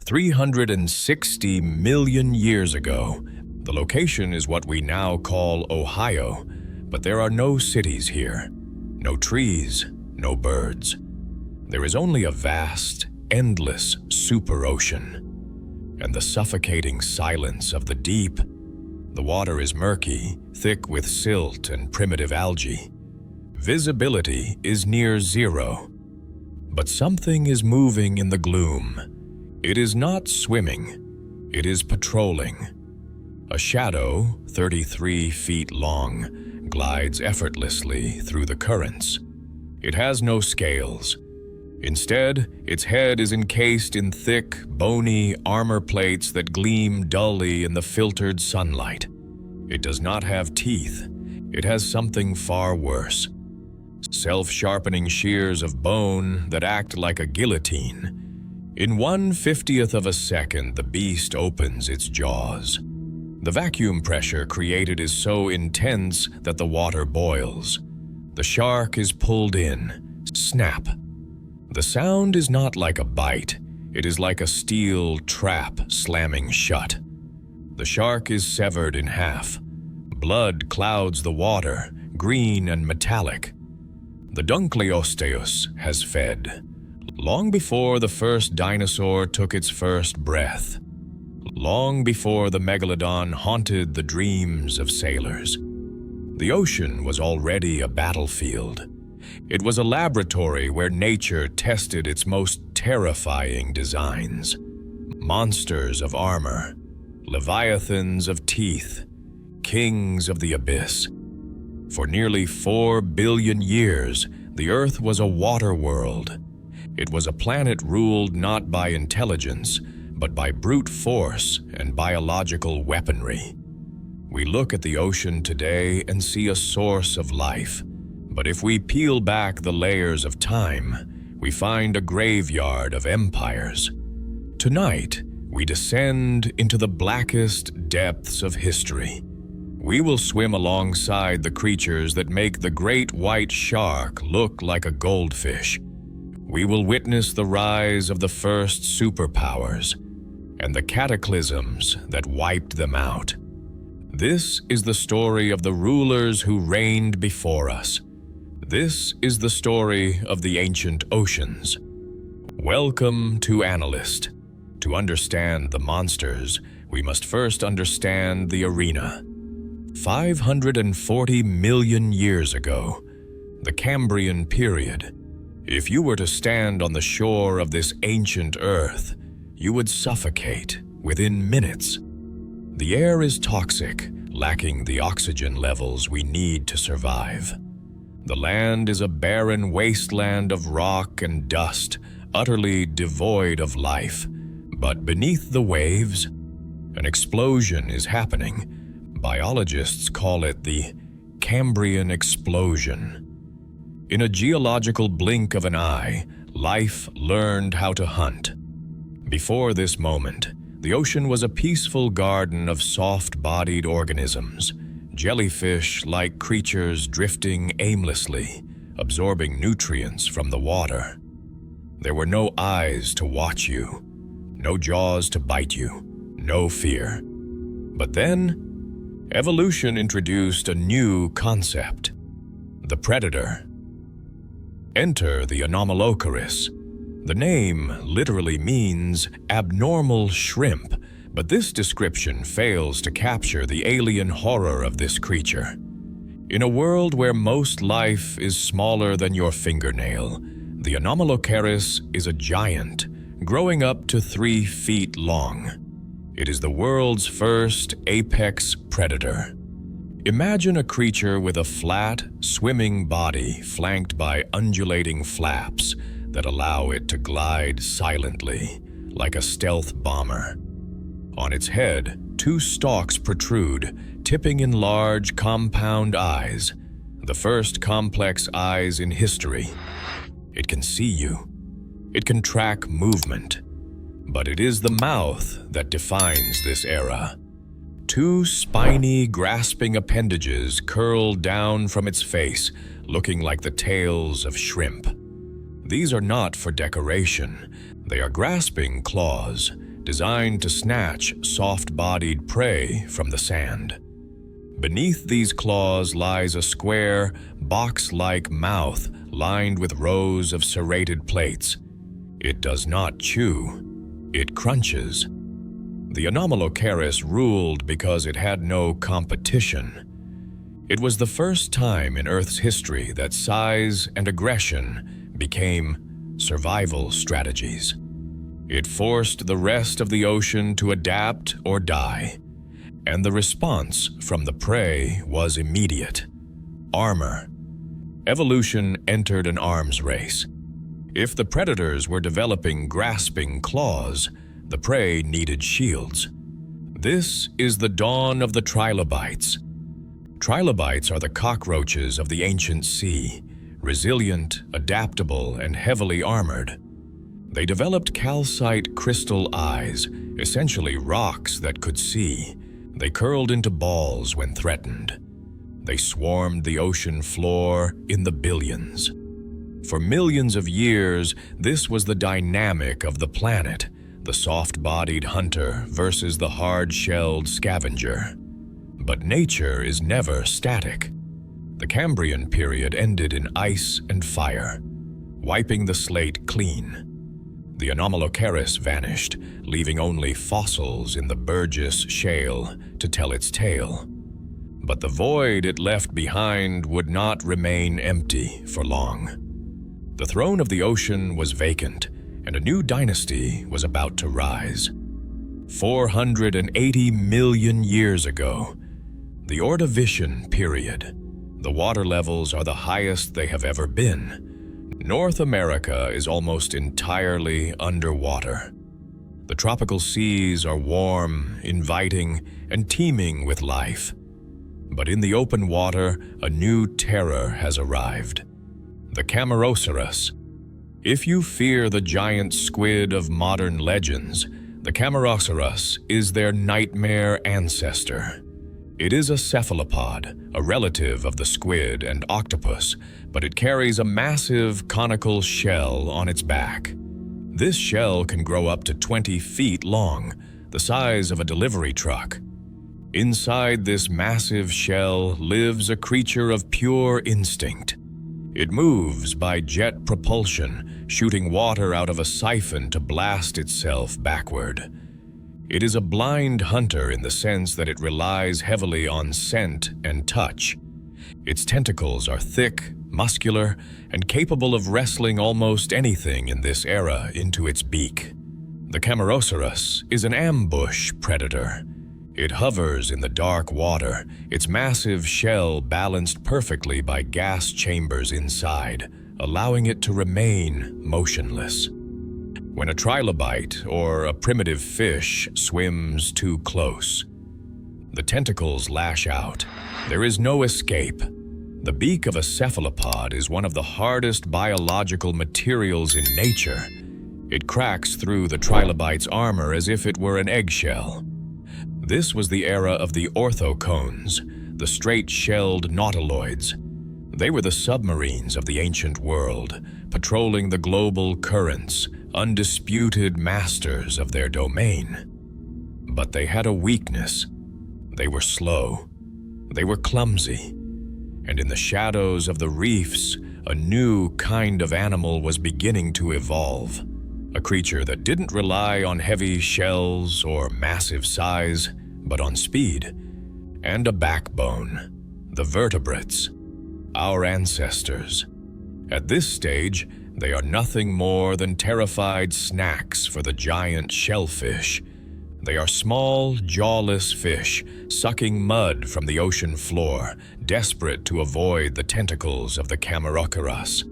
360 million years ago. The location is what we now call Ohio, but there are no cities here, no trees, no birds. There is only a vast, endless superocean, and the suffocating silence of the deep. The water is murky, thick with silt and primitive algae. Visibility is near zero, but something is moving in the gloom. It is not swimming, it is patrolling. A shadow, 33 feet long, glides effortlessly through the currents. It has no scales. Instead, its head is encased in thick, bony armor plates that gleam dully in the filtered sunlight. It does not have teeth. It has something far worse. Self-sharpening shears of bone that act like a guillotine. In 1/50th of a second, the beast opens its jaws. The vacuum pressure created is so intense that the water boils. The shark is pulled in. Snap. The sound is not like a bite. It is like a steel trap slamming shut. The shark is severed in half. Blood clouds the water, green and metallic. The Dunkleosteus has fed, long before the first dinosaur took its first breath, long before the Megalodon haunted the dreams of sailors. The ocean was already a battlefield. It was a laboratory where nature tested its most terrifying designs. Monsters of armor, leviathans of teeth, kings of the abyss. For nearly 4 billion years, the Earth was a water world. It was a planet ruled not by intelligence, but by brute force and biological weaponry. We look at the ocean today and see a source of life. But if we peel back the layers of time, we find a graveyard of empires. Tonight, we descend into the blackest depths of history. We will swim alongside the creatures that make the great white shark look like a goldfish. We will witness the rise of the first superpowers and the cataclysms that wiped them out. This is the story of the rulers who reigned before us. This is the story of the ancient oceans. Welcome to Annalist. To understand the monsters, we must first understand the arena. 540 million years ago, the Cambrian period. If you were to stand on the shore of this ancient Earth, you would suffocate within minutes. The air is toxic, lacking the oxygen levels we need to survive. The land is a barren wasteland of rock and dust, utterly devoid of life. But beneath the waves, an explosion is happening. Biologists call it the Cambrian Explosion. In a geological blink of an eye, life learned how to hunt. Before this moment, the ocean was a peaceful garden of soft-bodied organisms, jellyfish-like creatures drifting aimlessly, absorbing nutrients from the water. There were no eyes to watch you, no jaws to bite you, no fear. But then, evolution introduced a new concept: the predator. Enter the Anomalocaris. The name literally means abnormal shrimp, but this description fails to capture the alien horror of this creature. In a world where most life is smaller than your fingernail, the Anomalocaris is a giant, growing up to 3 feet long. It is the world's first apex predator. Imagine a creature with a flat, swimming body flanked by undulating flaps that allow it to glide silently, like a stealth bomber. On its head, 2 stalks protrude, tipping in large, compound eyes, the first complex eyes in history. It can see you. It can track movement. But it is the mouth that defines this era. 2 spiny, grasping appendages curl down from its face, looking like the tails of shrimp. These are not for decoration. They are grasping claws, designed to snatch soft-bodied prey from the sand. Beneath these claws lies a square, box-like mouth lined with rows of serrated plates. It does not chew, it crunches. The Anomalocaris ruled because it had no competition. It was the first time in Earth's history that size and aggression became survival strategies. It forced the rest of the ocean to adapt or die, and the response from the prey was immediate: armor. Evolution entered an arms race. If the predators were developing grasping claws, the prey needed shields. This is the dawn of the trilobites. Trilobites are the cockroaches of the ancient sea, resilient, adaptable, and heavily armored. They developed calcite crystal eyes, essentially rocks that could see. They curled into balls when threatened. They swarmed the ocean floor in the billions. For millions of years, this was the dynamic of the planet, the soft-bodied hunter versus the hard-shelled scavenger. But nature is never static. The Cambrian period ended in ice and fire, wiping the slate clean. The Anomalocaris vanished, leaving only fossils in the Burgess Shale to tell its tale. But the void it left behind would not remain empty for long. The throne of the ocean was vacant, and a new dynasty was about to rise. 480 million years ago, the Ordovician period. The water levels are the highest they have ever been. North America is almost entirely underwater. The tropical seas are warm, inviting, and teeming with life. But in the open water, a new terror has arrived: the Camarasaurus. If you fear the giant squid of modern legends, the Camarasaurus is their nightmare ancestor. It is a cephalopod, a relative of the squid and octopus, but it carries a massive conical shell on its back. This shell can grow up to 20 feet long, the size of a delivery truck. Inside this massive shell lives a creature of pure instinct. It moves by jet propulsion, shooting water out of a siphon to blast itself backward. It is a blind hunter in the sense that it relies heavily on scent and touch. Its tentacles are thick, muscular, and capable of wrestling almost anything in this era into its beak. The Camarasaurus is an ambush predator. It hovers in the dark water, its massive shell balanced perfectly by gas chambers inside, allowing it to remain motionless. When a trilobite, or a primitive fish, swims too close, the tentacles lash out. There is no escape. The beak of a cephalopod is one of the hardest biological materials in nature. It cracks through the trilobite's armor as if it were an eggshell. This was the era of the orthocones, the straight-shelled nautiloids. They were the submarines of the ancient world, patrolling the global currents, undisputed masters of their domain. But they had a weakness. They were slow. They were clumsy. And in the shadows of the reefs, a new kind of animal was beginning to evolve. A creature that didn't rely on heavy shells or massive size, but on speed and a backbone. The vertebrates, our ancestors. At this stage, they are nothing more than terrified snacks for the giant shellfish. They are small, jawless fish, sucking mud from the ocean floor, desperate to avoid the tentacles of the Camarasaurus.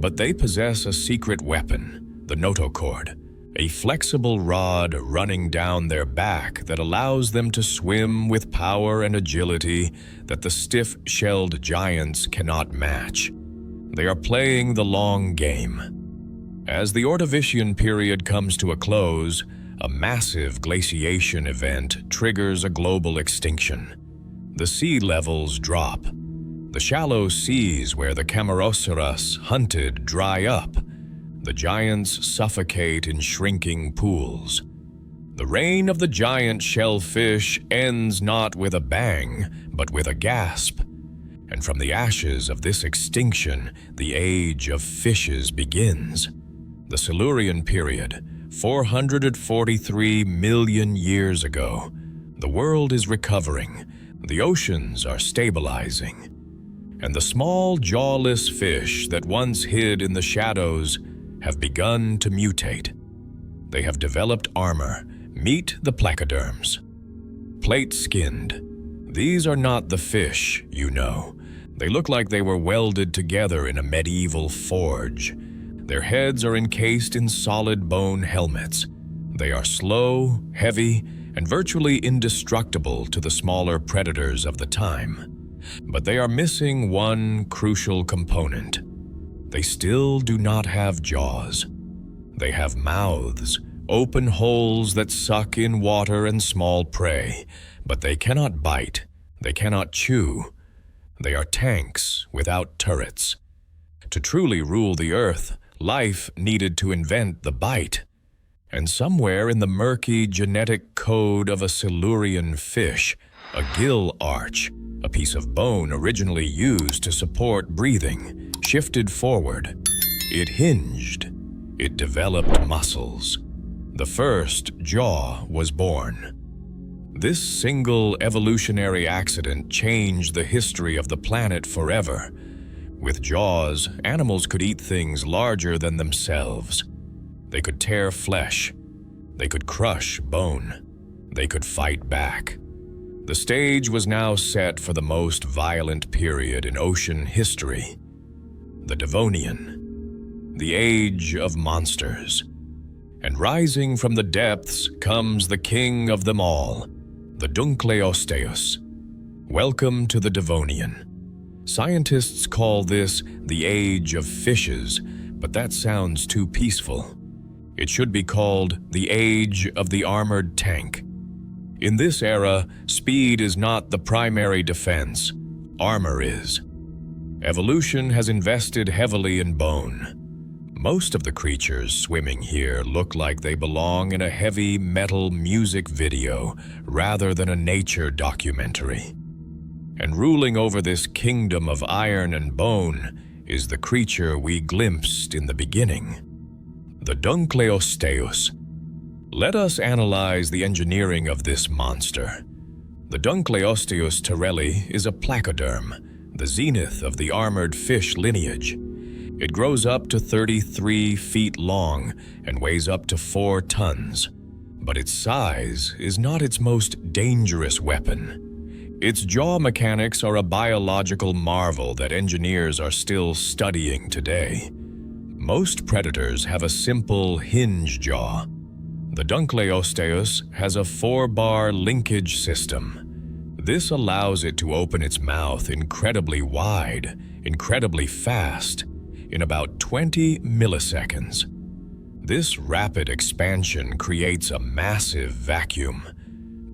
But they possess a secret weapon, the notochord, a flexible rod running down their back that allows them to swim with power and agility that the stiff-shelled giants cannot match. They are playing the long game. As the Ordovician period comes to a close, a massive glaciation event triggers a global extinction. The sea levels drop. The shallow seas where the Camarasaurus hunted dry up. The giants suffocate in shrinking pools. The reign of the giant shellfish ends not with a bang, but with a gasp. And from the ashes of this extinction, the age of fishes begins. The Silurian period, 443 million years ago. The world is recovering, the oceans are stabilizing, and the small jawless fish that once hid in the shadows have begun to mutate. They have developed armor. Meet the placoderms. Plate-skinned. These are not the fish, you know. They look like they were welded together in a medieval forge. Their heads are encased in solid bone helmets. They are slow, heavy, and virtually indestructible to the smaller predators of the time. But they are missing one crucial component. They still do not have jaws. They have mouths, open holes that suck in water and small prey, but they cannot bite, they cannot chew. They are tanks without turrets. To truly rule the earth, life needed to invent the bite. And somewhere in the murky genetic code of a Silurian fish, a gill arch, a piece of bone originally used to support breathing, shifted forward. It hinged. It developed muscles. The first jaw was born. This single evolutionary accident changed the history of the planet forever. With jaws, animals could eat things larger than themselves. They could tear flesh. They could crush bone. They could fight back. The stage was now set for the most violent period in ocean history, the Devonian, the age of monsters. And rising from the depths comes the king of them all, the Dunkleosteus. Welcome to the Devonian. Scientists call this the age of fishes, but that sounds too peaceful. It should be called the age of the armored tank. In this era, speed is not the primary defense. Armor is. Evolution has invested heavily in bone. Most of the creatures swimming here look like they belong in a heavy metal music video rather than a nature documentary. And ruling over this kingdom of iron and bone is the creature we glimpsed in the beginning, the Dunkleosteus. Let us analyze the engineering of this monster. The Dunkleosteus terrelli is a placoderm, the zenith of the armored fish lineage. It grows up to 33 feet long and weighs up to 4 tons. But its size is not its most dangerous weapon. Its jaw mechanics are a biological marvel that engineers are still studying today. Most predators have a simple hinge jaw. The Dunkleosteus has a 4-bar linkage system. This allows it to open its mouth incredibly wide, incredibly fast, in about 20 milliseconds. This rapid expansion creates a massive vacuum.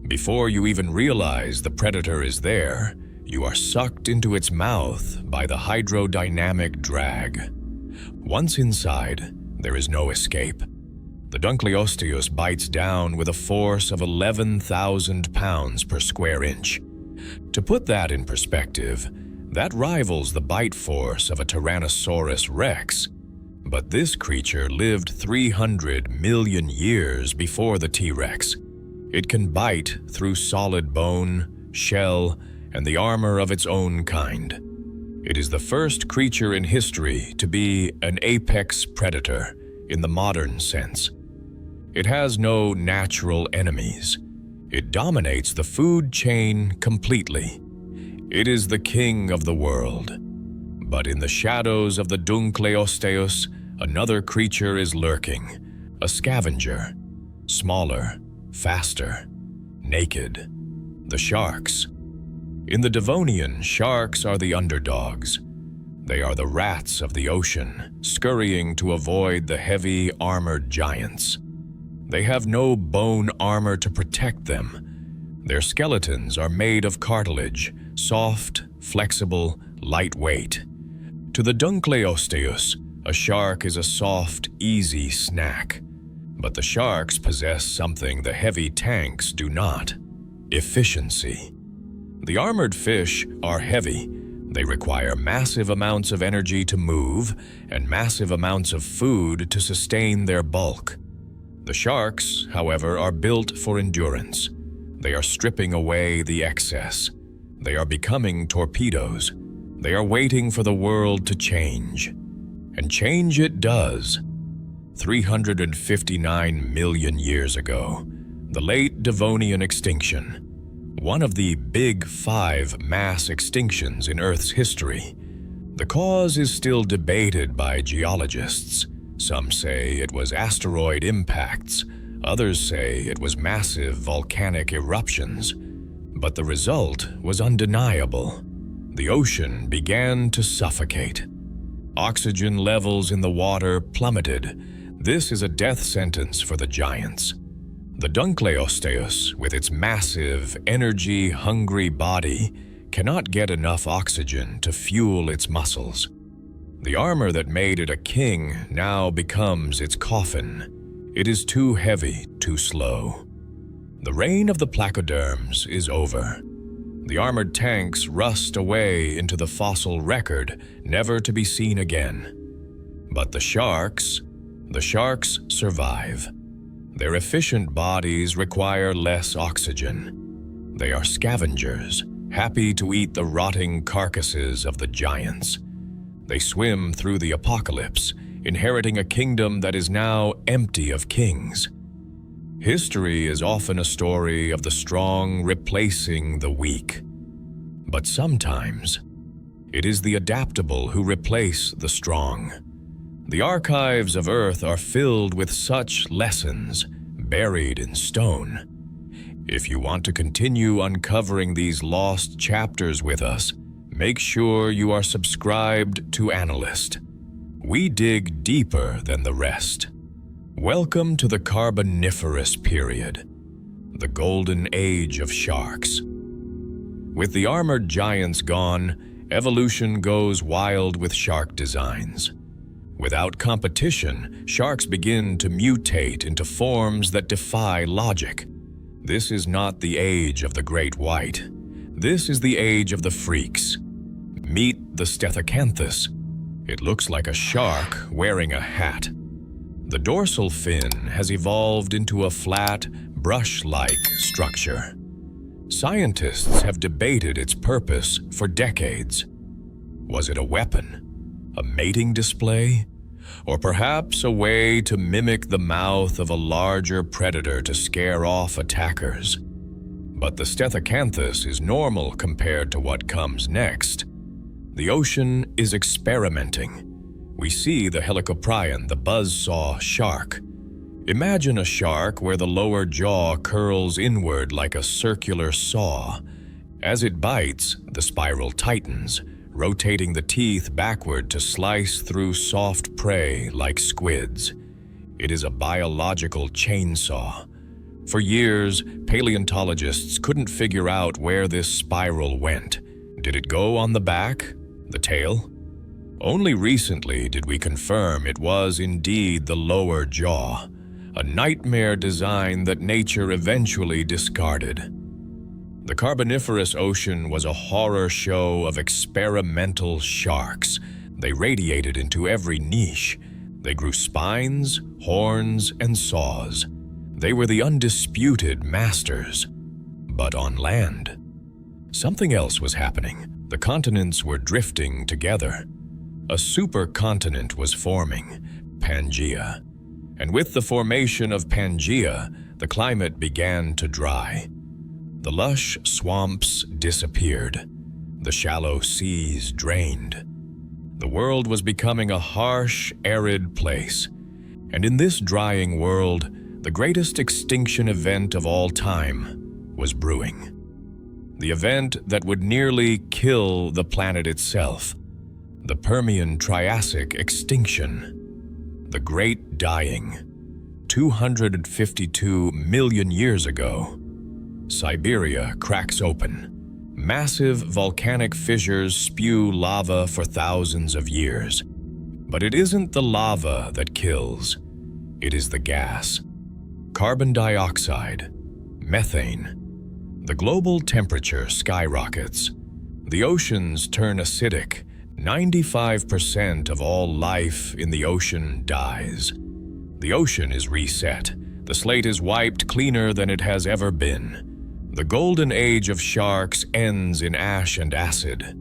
Before you even realize the predator is there, you are sucked into its mouth by the hydrodynamic drag. Once inside, there is no escape. The Dunkleosteus bites down with a force of 11,000 pounds per square inch. To put that in perspective, that rivals the bite force of a Tyrannosaurus rex. But this creature lived 300 million years before the T-Rex. It can bite through solid bone, shell, and the armor of its own kind. It is the first creature in history to be an apex predator in the modern sense. It has no natural enemies. It dominates the food chain completely. It is the king of the world. But in the shadows of the Dunkleosteus, another creature is lurking, a scavenger, smaller, faster, naked. The sharks. In the Devonian, sharks are the underdogs. They are the rats of the ocean, scurrying to avoid the heavy, armored giants. They have no bone armor to protect them. Their skeletons are made of cartilage, soft, flexible, lightweight. To the Dunkleosteus, a shark is a soft, easy snack. But the sharks possess something the heavy tanks do not: efficiency. The armored fish are heavy. They require massive amounts of energy to move and massive amounts of food to sustain their bulk. The sharks, however, are built for endurance. They are stripping away the excess. They are becoming torpedoes. They are waiting for the world to change. And change it does. 359 million years ago, the late Devonian extinction, one of the big 5 mass extinctions in Earth's history. The cause is still debated by geologists. Some say it was asteroid impacts, others say it was massive volcanic eruptions. But the result was undeniable. The ocean began to suffocate. Oxygen levels in the water plummeted. This is a death sentence for the giants. The Dunkleosteus, with its massive, energy-hungry body, cannot get enough oxygen to fuel its muscles. The armor that made it a king now becomes its coffin. It is too heavy, too slow. The reign of the placoderms is over. The armored tanks rust away into the fossil record, never to be seen again. But the sharks survive. Their efficient bodies require less oxygen. They are scavengers, happy to eat the rotting carcasses of the giants. They swim through the apocalypse, inheriting a kingdom that is now empty of kings. History is often a story of the strong replacing the weak. But sometimes, it is the adaptable who replace the strong. The archives of Earth are filled with such lessons, buried in stone. If you want to continue uncovering these lost chapters with us, make sure you are subscribed to Annalist. We dig deeper than the rest. Welcome to the Carboniferous period, the golden age of sharks. With the armored giants gone, evolution goes wild with shark designs. Without competition, sharks begin to mutate into forms that defy logic. This is not the age of the great white. This is the age of the freaks. Meet the Stethecanthus. It looks like a shark wearing a hat. The dorsal fin has evolved into a flat, brush-like structure. Scientists have debated its purpose for decades. Was it a weapon? A mating display? Or perhaps a way to mimic the mouth of a larger predator to scare off attackers? But the Stethecanthus is normal compared to what comes next. The ocean is experimenting. We see the helicoprion, the buzzsaw shark. Imagine a shark where the lower jaw curls inward like a circular saw. As it bites, the spiral tightens, rotating the teeth backward to slice through soft prey like squids. It is a biological chainsaw. For years, paleontologists couldn't figure out where this spiral went. Did it go on the back? The tail? Only recently did we confirm it was indeed the lower jaw, a nightmare design that nature eventually discarded. The Carboniferous Ocean was a horror show of experimental sharks. They radiated into every niche. They grew spines, horns, and saws. They were the undisputed masters. But on land, something else was happening. The continents were drifting together. A supercontinent was forming, Pangaea. And with the formation of Pangaea, the climate began to dry. The lush swamps disappeared. The shallow seas drained. The world was becoming a harsh, arid place. And in this drying world, the greatest extinction event of all time was brewing. The event that would nearly kill the planet itself. The Permian-Triassic extinction. The Great Dying. 252 million years ago. Siberia cracks open. Massive volcanic fissures spew lava for thousands of years. But it isn't the lava that kills. It is the gas. carbon dioxide, methane. The global temperature skyrockets. The oceans turn acidic. 95% of all life in the ocean dies. The ocean is reset. The slate is wiped cleaner than it has ever been. The golden age of sharks ends in ash and acid.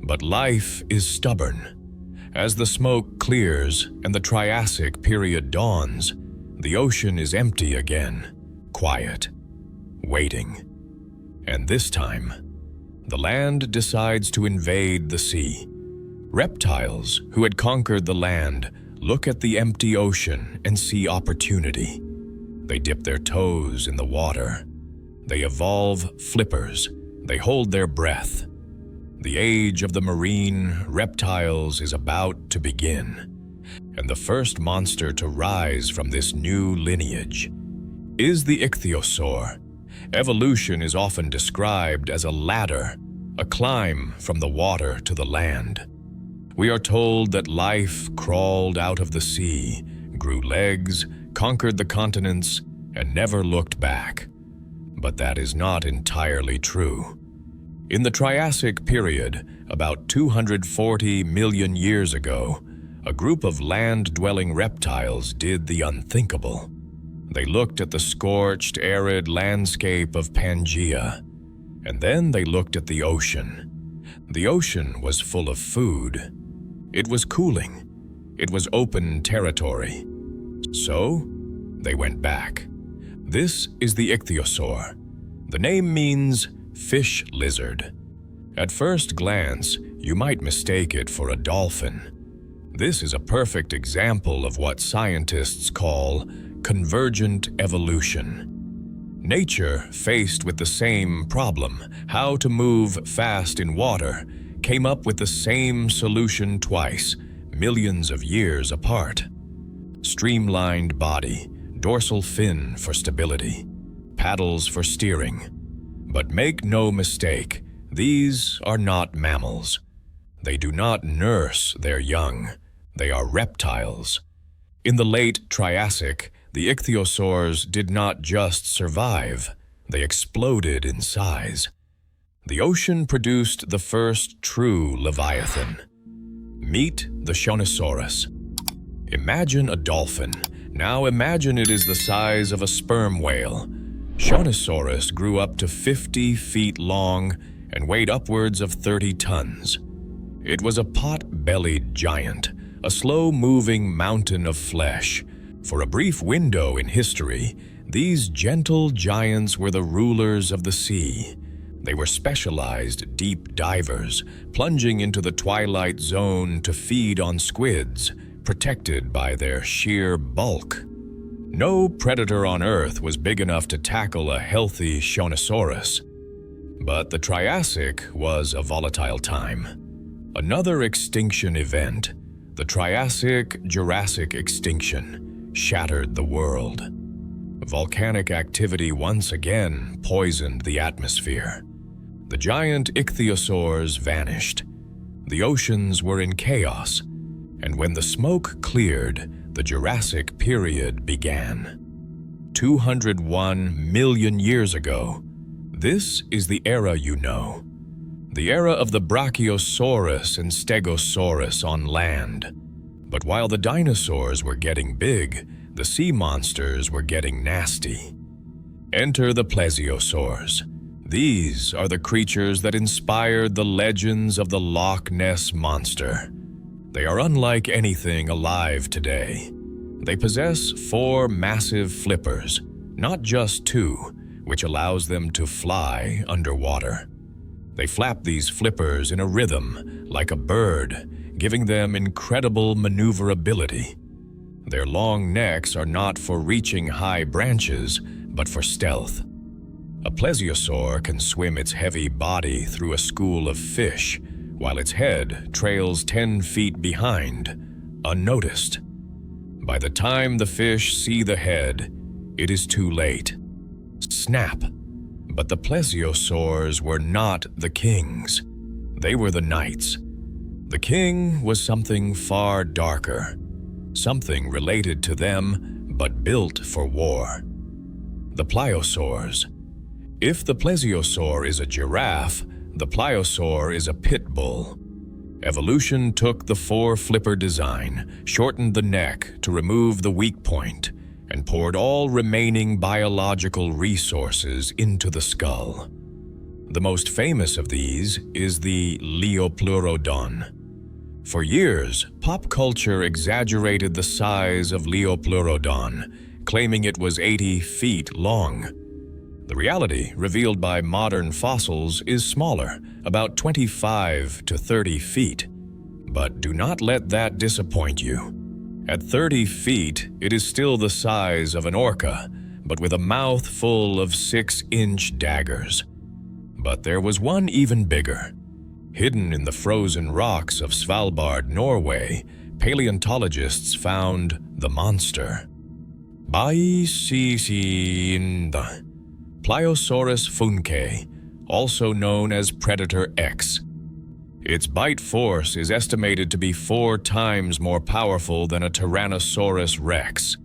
But life is stubborn. As the smoke clears and the Triassic period dawns, the ocean is empty again, quiet, waiting. And this time, the land decides to invade the sea. Reptiles who had conquered the land look at the empty ocean and see opportunity. They dip their toes in the water. They evolve flippers. They hold their breath. The age of the marine reptiles is about to begin, and the first monster to rise from this new lineage is the ichthyosaur. Evolution is often described as a ladder, a climb from the water to the land. We are told that life crawled out of the sea, grew legs, conquered the continents, and never looked back. But that is not entirely true. In the Triassic period, about 240 million years ago, a group of land-dwelling reptiles did the unthinkable. They looked at the scorched, arid landscape of Pangaea, and then they looked at the ocean. The ocean was full of food. It was cooling. It was open territory. So, they went back. This is the ichthyosaur. The name means fish lizard. At first glance, you might mistake it for a dolphin. This is a perfect example of what scientists call convergent evolution. Nature, faced with the same problem, how to move fast in water, came up with the same solution twice, millions of years apart. Streamlined body, dorsal fin for stability, paddles for steering. But make no mistake, these are not mammals. They do not nurse their young. They are reptiles. In the late Triassic, the ichthyosaurs did not just survive, they exploded in size. The ocean produced the first true leviathan. Meet the Shonosaurus. Imagine a dolphin. Now imagine it is the size of a sperm whale. Shonosaurus grew up to 50 feet long and weighed upwards of 30 tons. It was a pot-bellied giant, a slow-moving mountain of flesh. For a brief window in history, these gentle giants were the rulers of the sea. They were specialized deep divers, plunging into the twilight zone to feed on squids, protected by their sheer bulk. No predator on Earth was big enough to tackle a healthy Shonosaurus. But the Triassic was a volatile time. Another extinction event, the Triassic-Jurassic extinction, shattered the world. Volcanic activity once again poisoned the atmosphere. The giant ichthyosaurs vanished. The oceans were in chaos, and when the smoke cleared, the Jurassic period began. 201 million years ago, this is the era you know. The era of the Brachiosaurus and Stegosaurus on land. But while the dinosaurs were getting big, the sea monsters were getting nasty. Enter the plesiosaurs. These are the creatures that inspired the legends of the Loch Ness Monster. They are unlike anything alive today. They possess 4 massive flippers, not just 2, which allows them to fly underwater. They flap these flippers in a rhythm, like a bird, giving them incredible maneuverability. Their long necks are not for reaching high branches, but for stealth. A plesiosaur can swim its heavy body through a school of fish, while its head trails 10 feet behind, unnoticed. By the time the fish see the head, it is too late. Snap! But the plesiosaurs were not the kings. They were the knights. The king was something far darker, something related to them but built for war. the pliosaurs. If the plesiosaur is a giraffe, the pliosaur is a pit bull. Evolution took the four-flipper design, shortened the neck to remove the weak point, and poured all remaining biological resources into the skull. The most famous of these is the Liopleurodon. For years, pop culture exaggerated the size of Liopleurodon, claiming it was 80 feet long. The reality, revealed by modern fossils, is smaller, about 25 to 30 feet. But do not let that disappoint you. At 30 feet, it is still the size of an orca, but with a mouth full of 6-inch daggers. But there was one even bigger. Hidden in the frozen rocks of Svalbard, Norway, paleontologists found the monster. Baisisinda. Pliosaurus funke, also known as Predator X. Its bite force is estimated to be 4 times more powerful than a Tyrannosaurus rex.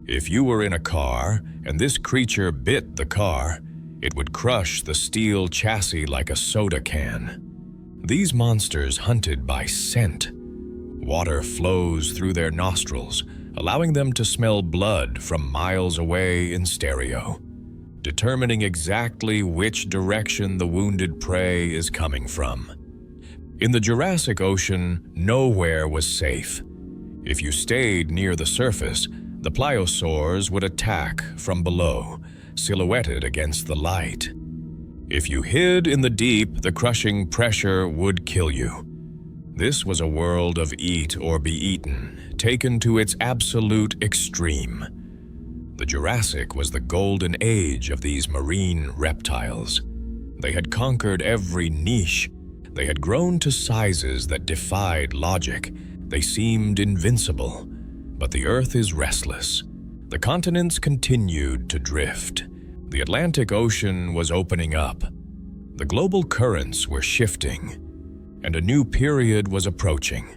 If you were in a car and this creature bit the car, it would crush the steel chassis like a soda can. These monsters hunted by scent. Water flows through their nostrils, allowing them to smell blood from miles away in stereo, determining exactly which direction the wounded prey is coming from. In the Jurassic Ocean, nowhere was safe. If you stayed near the surface, the pliosaurs would attack from below, silhouetted against the light. If you hid in the deep, the crushing pressure would kill you. This was a world of eat or be eaten, taken to its absolute extreme. The Jurassic was the golden age of these marine reptiles. They had conquered every niche. They had grown to sizes that defied logic. They seemed invincible. But the Earth is restless. The continents continued to drift. The Atlantic Ocean was opening up. The global currents were shifting, and a new period was approaching.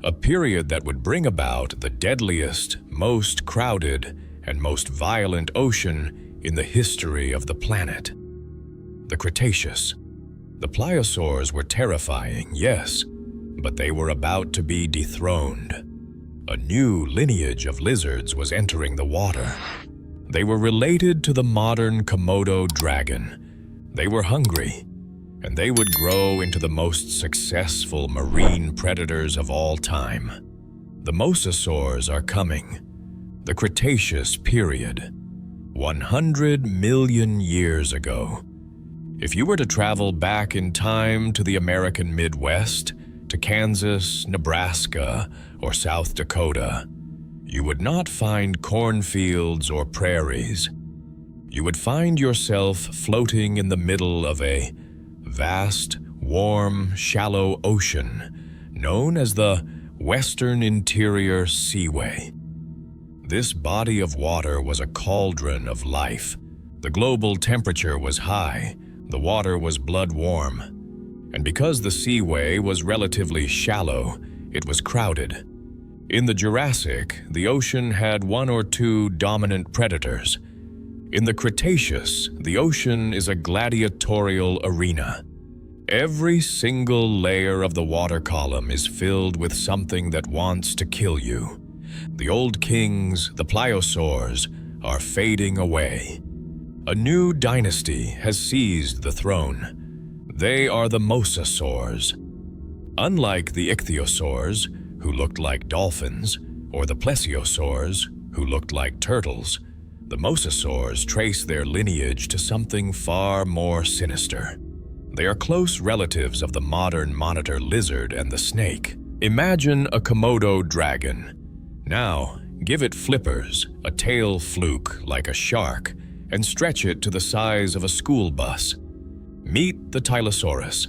A period that would bring about the deadliest, most crowded, and most violent ocean in the history of the planet. The Cretaceous. The pliosaurs were terrifying, yes, but they were about to be dethroned. A new lineage of lizards was entering the water. They were related to the modern Komodo dragon. They were hungry, and they would grow into the most successful marine predators of all time. The mosasaurs are coming. The Cretaceous period, 100 million years ago. If you were to travel back in time to the American Midwest, to Kansas, Nebraska, or South Dakota, you would not find cornfields or prairies. You would find yourself floating in the middle of a vast, warm, shallow ocean known as the Western Interior Seaway. This body of water was a cauldron of life. The global temperature was high, the water was blood warm, and because the seaway was relatively shallow, it was crowded. In the Jurassic, the ocean had 1 or 2 dominant predators. In the Cretaceous, the ocean is a gladiatorial arena. Every single layer of the water column is filled with something that wants to kill you. The old kings, the pliosaurs, are fading away. A new dynasty has seized the throne. They are the mosasaurs. Unlike the ichthyosaurs, who looked like dolphins, or the plesiosaurs, who looked like turtles, the mosasaurs trace their lineage to something far more sinister. They are close relatives of the modern monitor lizard and the snake. Imagine a Komodo dragon. Now, give it flippers, a tail fluke like a shark, and stretch it to the size of a school bus. Meet the Tylosaurus.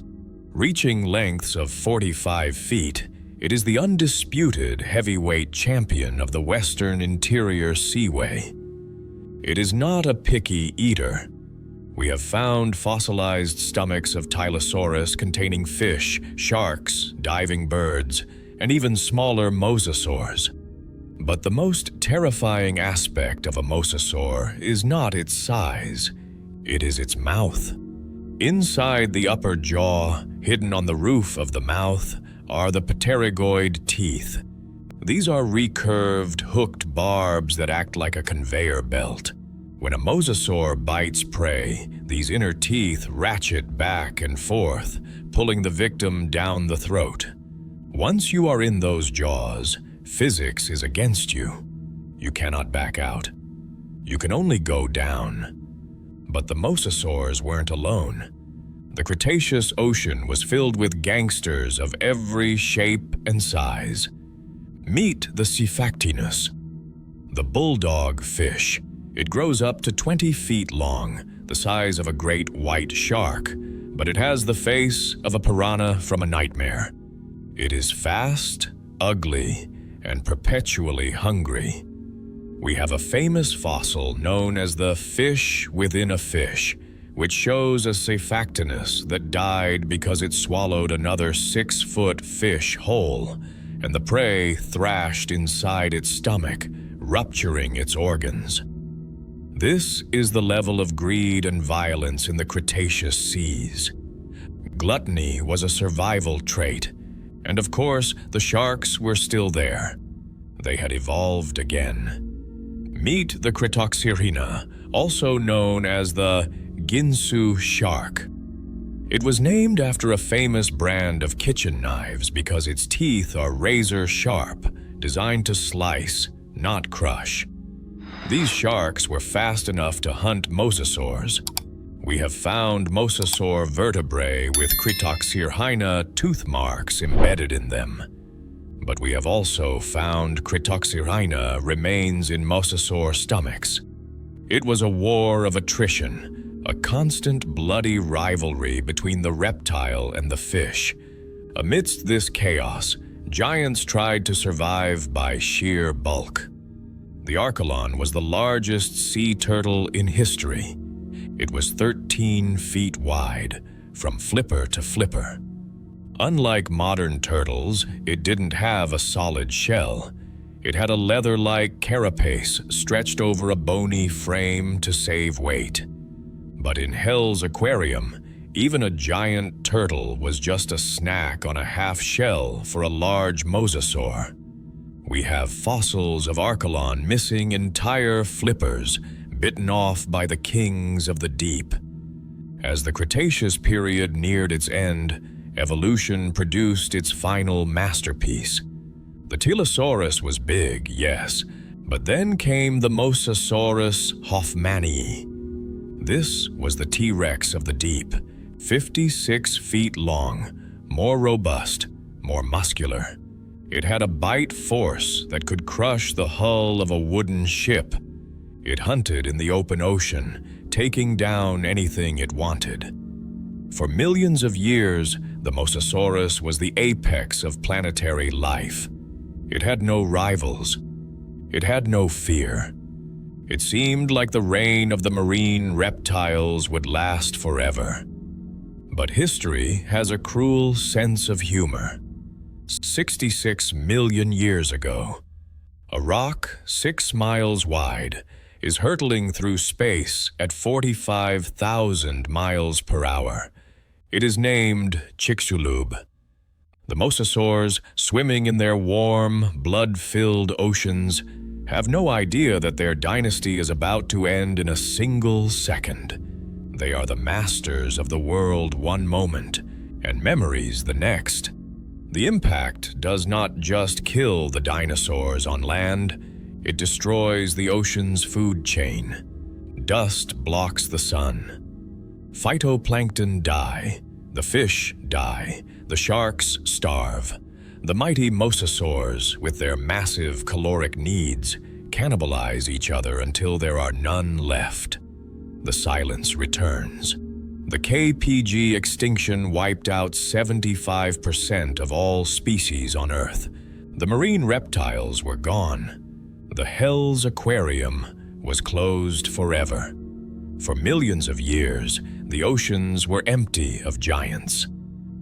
Reaching lengths of 45 feet, it is the undisputed heavyweight champion of the Western Interior Seaway. It is not a picky eater. We have found fossilized stomachs of Tylosaurus containing fish, sharks, diving birds, and even smaller mosasaurs. But the most terrifying aspect of a mosasaur is not its size, it is its mouth. Inside the upper jaw, hidden on the roof of the mouth, are the pterygoid teeth. These are recurved, hooked barbs that act like a conveyor belt. When a mosasaur bites prey, these inner teeth ratchet back and forth, pulling the victim down the throat. Once you are in those jaws, physics is against you. You cannot back out. You can only go down. But the mosasaurs weren't alone. The Cretaceous ocean was filled with gangsters of every shape and size. Meet the Cephactinus, the bulldog fish. It grows up to 20 feet long, the size of a great white shark, but it has the face of a piranha from a nightmare. It is fast, ugly, and perpetually hungry. We have a famous fossil known as the fish within a fish, which shows a Cephactinus that died because it swallowed another 6-foot fish whole, and the prey thrashed inside its stomach, rupturing its organs. This is the level of greed and violence in the Cretaceous seas. Gluttony was a survival trait, and of course, the sharks were still there. They had evolved again. Meet the Cretoxyrhina, also known as the Ginsu shark. It was named after a famous brand of kitchen knives because its teeth are razor sharp, designed to slice, not crush. These sharks were fast enough to hunt mosasaurs. We have found mosasaur vertebrae with Cretoxyrhina tooth marks embedded in them. But we have also found Cretoxyrhina remains in mosasaur stomachs. It was a war of attrition, a constant bloody rivalry between the reptile and the fish. Amidst this chaos, giants tried to survive by sheer bulk. The Archelon was the largest sea turtle in history. It was 13 feet wide, from flipper to flipper. Unlike modern turtles, it didn't have a solid shell. It had a leather-like carapace stretched over a bony frame to save weight. But in Hell's aquarium, even a giant turtle was just a snack on a half shell for a large mosasaur. We have fossils of Archelon missing entire flippers, bitten off by the kings of the deep. As the Cretaceous period neared its end, evolution produced its final masterpiece. The Tylosaurus was big, yes, but then came the Mosasaurus hoffmanii. This was the T-Rex of the deep, 56 feet long, more robust, more muscular. It had a bite force that could crush the hull of a wooden ship. It hunted in the open ocean, taking down anything it wanted. For millions of years, the Mosasaurus was the apex of planetary life. It had no rivals. It had no fear. It seemed like the reign of the marine reptiles would last forever. But history has a cruel sense of humor. 66 million years ago, a rock 6 miles wide is hurtling through space at 45,000 miles per hour. It is named Chicxulub. The mosasaurs, swimming in their warm, blood-filled oceans, have no idea that their dynasty is about to end in a single second. They are the masters of the world one moment, and memories the next. The impact does not just kill the dinosaurs on land, it destroys the ocean's food chain. Dust blocks the sun. Phytoplankton die, the fish die, the sharks starve. The mighty mosasaurs, with their massive caloric needs, cannibalize each other until there are none left. The silence returns. The KPG extinction wiped out 75% of all species on Earth. The marine reptiles were gone. The Hell's aquarium was closed forever. For millions of years, the oceans were empty of giants.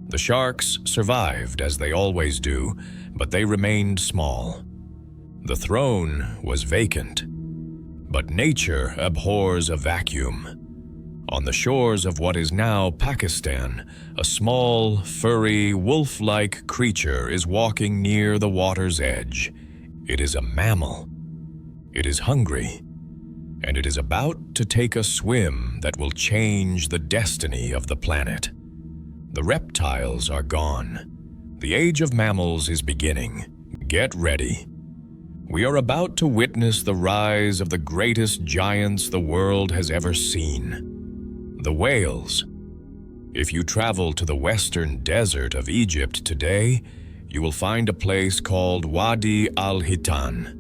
The sharks survived, as they always do, but they remained small. The throne was vacant. But nature abhors a vacuum. On the shores of what is now Pakistan, a small, furry, wolf-like creature is walking near the water's edge. It is a mammal. It is hungry, and it is about to take a swim that will change the destiny of the planet. The reptiles are gone. The age of mammals is beginning. Get ready. We are about to witness the rise of the greatest giants the world has ever seen. The whales. If you travel to the western desert of Egypt today, you will find a place called Wadi al-Hitan,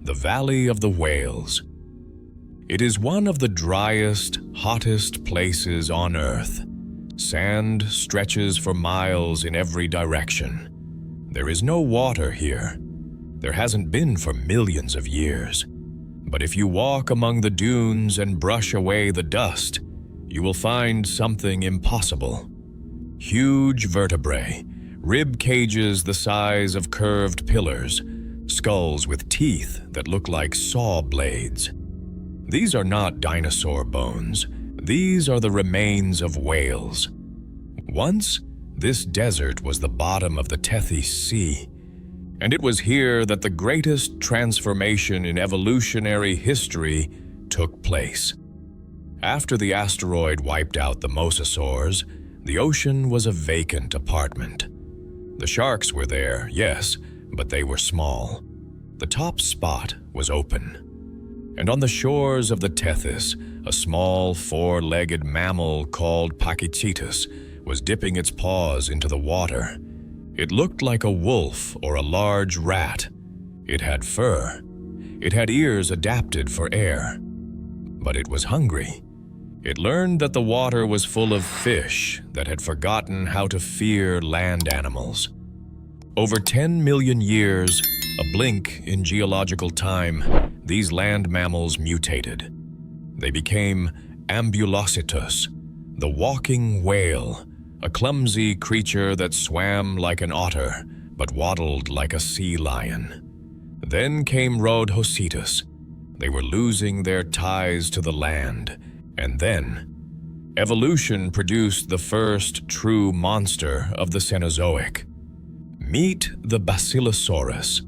the Valley of the Whales. It is one of the driest, hottest places on Earth. Sand stretches for miles in every direction. There is no water here. There hasn't been for millions of years. But if you walk among the dunes and brush away the dust, you will find something impossible. Huge vertebrae, rib cages the size of curved pillars, skulls with teeth that look like saw blades. These are not dinosaur bones. These are the remains of whales. Once, this desert was the bottom of the Tethys Sea, and it was here that the greatest transformation in evolutionary history took place. After the asteroid wiped out the mosasaurs, the ocean was a vacant apartment. The sharks were there, yes, but they were small. The top spot was open. And on the shores of the Tethys, a small four-legged mammal called Pachycetus was dipping its paws into the water. It looked like a wolf or a large rat. It had fur. It had ears adapted for air. But it was hungry. It learned that the water was full of fish that had forgotten how to fear land animals. Over 10 million years, a blink in geological time, these land mammals mutated. They became Ambulocetus, the walking whale, a clumsy creature that swam like an otter but waddled like a sea lion. Then came Rhodhocetus. They were losing their ties to the land. And then, evolution produced the first true monster of the Cenozoic. Meet the Basilosaurus.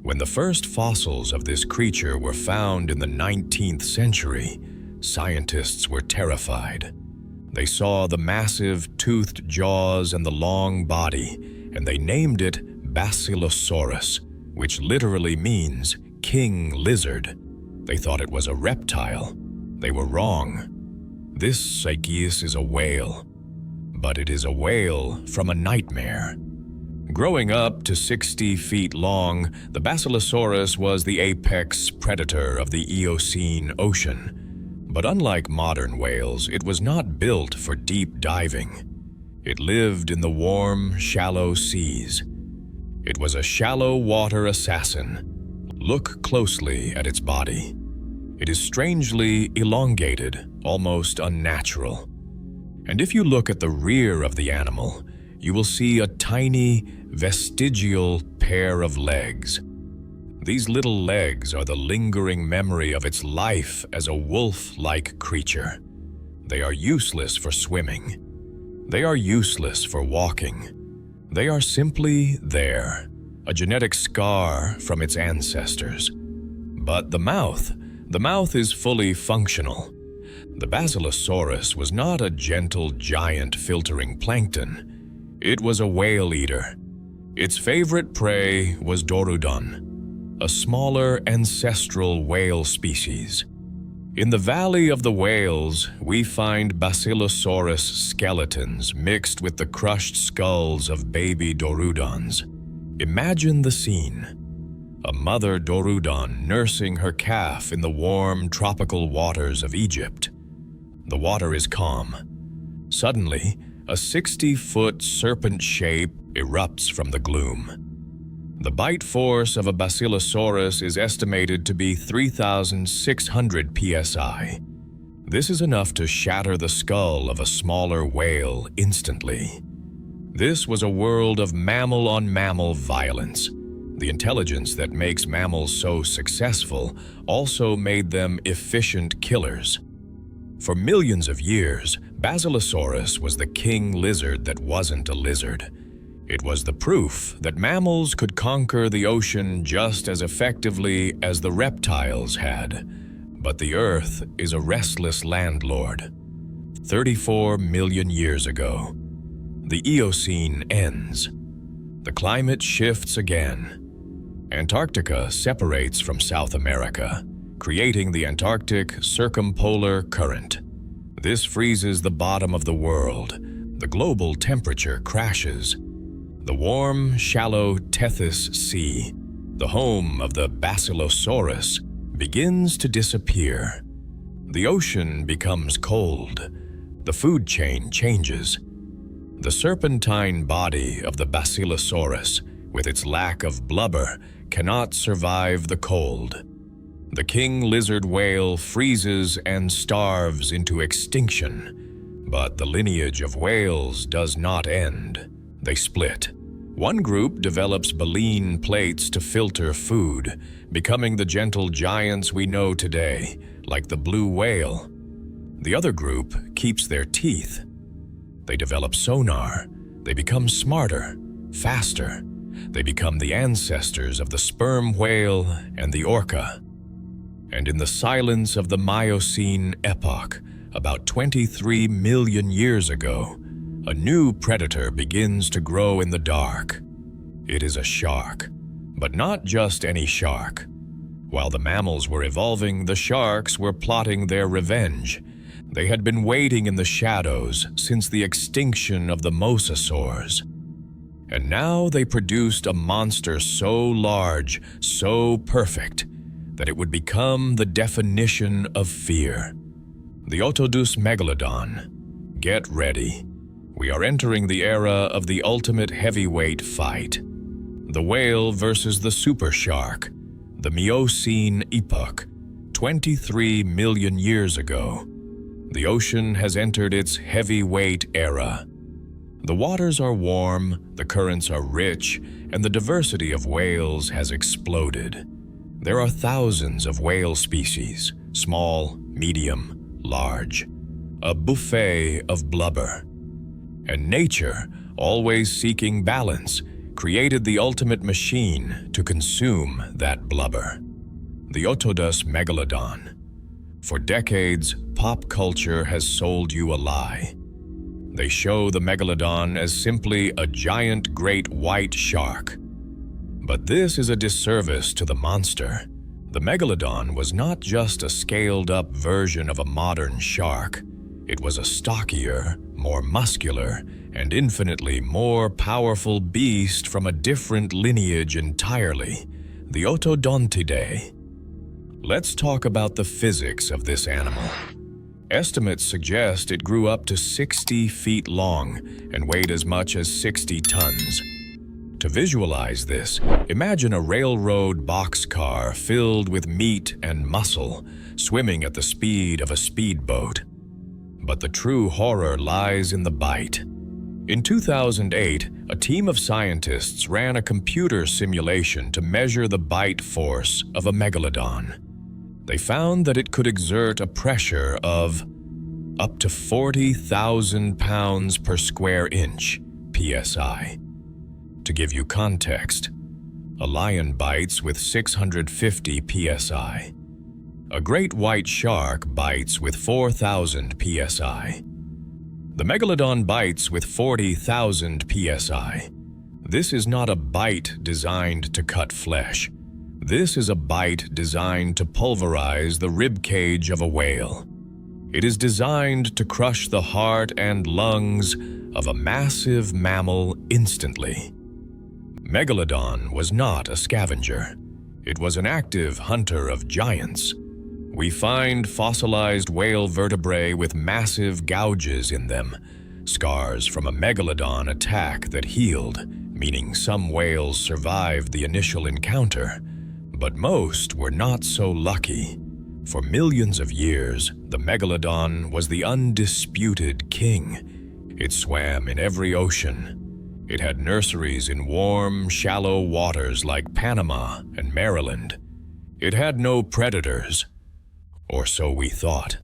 When the first fossils of this creature were found in the 19th century, scientists were terrified. They saw the massive toothed jaws and the long body, and they named it Basilosaurus, which literally means king lizard. They thought it was a reptile. They were wrong. This Psycheus is a whale, but it is a whale from a nightmare. Growing up to 60 feet long, the Basilosaurus was the apex predator of the Eocene ocean. But unlike modern whales, it was not built for deep diving. It lived in the warm, shallow seas. It was a shallow water assassin. Look closely at its body. It is strangely elongated, almost unnatural. And if you look at the rear of the animal, you will see a tiny, vestigial pair of legs. These little legs are the lingering memory of its life as a wolf-like creature. They are useless for swimming. They are useless for walking. They are simply there, a genetic scar from its ancestors. But the mouth is fully functional. The Basilosaurus was not a gentle giant filtering plankton. It was a whale eater. Its favorite prey was Dorudon, a smaller ancestral whale species. In the Valley of the Whales, we find Basilosaurus skeletons mixed with the crushed skulls of baby Dorudons. Imagine the scene. A mother Dorudon nursing her calf in the warm, tropical waters of Egypt. The water is calm. Suddenly, a 60-foot serpent shape erupts from the gloom. The bite force of a Basilosaurus is estimated to be 3,600 psi. This is enough to shatter the skull of a smaller whale instantly. This was a world of mammal-on-mammal violence. The intelligence that makes mammals so successful also made them efficient killers. For millions of years, Basilosaurus was the king lizard that wasn't a lizard. It was the proof that mammals could conquer the ocean just as effectively as the reptiles had. But the Earth is a restless landlord. 34 million years ago, the Eocene ends. The climate shifts again. Antarctica separates from South America, creating the Antarctic Circumpolar Current. This freezes the bottom of the world. The global temperature crashes. The warm, shallow Tethys Sea, the home of the Basilosaurus, begins to disappear. The ocean becomes cold. The food chain changes. The serpentine body of the Basilosaurus, with its lack of blubber, cannot survive the cold. The king lizard whale freezes and starves into extinction. But the lineage of whales does not end. They split. One group develops baleen plates to filter food, becoming the gentle giants we know today, like the blue whale. The other group keeps their teeth. They develop sonar. They become smarter, faster. They become the ancestors of the sperm whale and the orca. And in the silence of the Miocene epoch, about 23 million years ago, a new predator begins to grow in the dark. It is a shark, but not just any shark. While the mammals were evolving, the sharks were plotting their revenge. They had been waiting in the shadows since the extinction of the mosasaurs. And now they produced a monster so large, so perfect, that it would become the definition of fear. The Otodus Megalodon. Get ready. We are entering the era of the ultimate heavyweight fight. The whale versus the super shark. The Miocene epoch, 23 million years ago. The ocean has entered its heavyweight era. The waters are warm, the currents are rich, and the diversity of whales has exploded. There are thousands of whale species, small, medium, large. A buffet of blubber. And nature, always seeking balance, created the ultimate machine to consume that blubber. The Otodus Megalodon. For decades, pop culture has sold you a lie. They show the Megalodon as simply a giant great white shark. But this is a disservice to the monster. The Megalodon was not just a scaled-up version of a modern shark. It was a stockier, more muscular, and infinitely more powerful beast from a different lineage entirely, the Otodontidae. Let's talk about the physics of this animal. Estimates suggest it grew up to 60 feet long and weighed as much as 60 tons. To visualize this, imagine a railroad boxcar filled with meat and muscle, swimming at the speed of a speedboat. But the true horror lies in the bite. In 2008, a team of scientists ran a computer simulation to measure the bite force of a megalodon. They found that it could exert a pressure of up to 40,000 pounds per square inch, psi. To give you context, a lion bites with 650 psi. A great white shark bites with 4,000 psi. The megalodon bites with 40,000 psi. This is not a bite designed to cut flesh. This is a bite designed to pulverize the rib cage of a whale. It is designed to crush the heart and lungs of a massive mammal instantly. Megalodon was not a scavenger. It was an active hunter of giants. We find fossilized whale vertebrae with massive gouges in them, scars from a megalodon attack that healed, meaning some whales survived the initial encounter. But most were not so lucky. For millions of years, the megalodon was the undisputed king. It swam in every ocean. It had nurseries in warm, shallow waters like Panama and Maryland. It had no predators, or so we thought.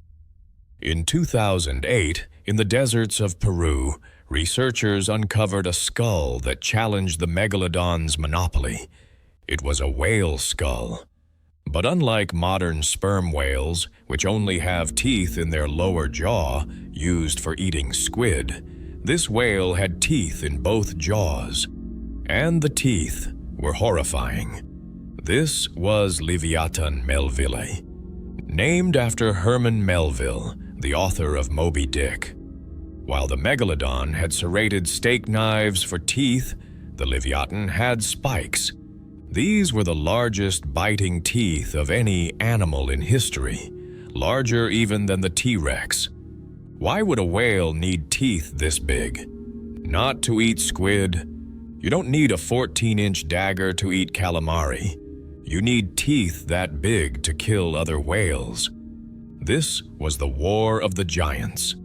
In 2008, in the deserts of Peru, researchers uncovered a skull that challenged the Megalodon's monopoly. It was a whale skull. But unlike modern sperm whales, which only have teeth in their lower jaw, used for eating squid, this whale had teeth in both jaws. And the teeth were horrifying. This was Leviathan melvillei, named after Herman Melville, the author of Moby Dick. While the Megalodon had serrated steak knives for teeth, the Leviathan had spikes. These were the largest biting teeth of any animal in history, larger even than the T-Rex. Why would a whale need teeth this big? Not to eat squid. You don't need a 14-inch dagger to eat calamari. You need teeth that big to kill other whales. This was the War of the Giants.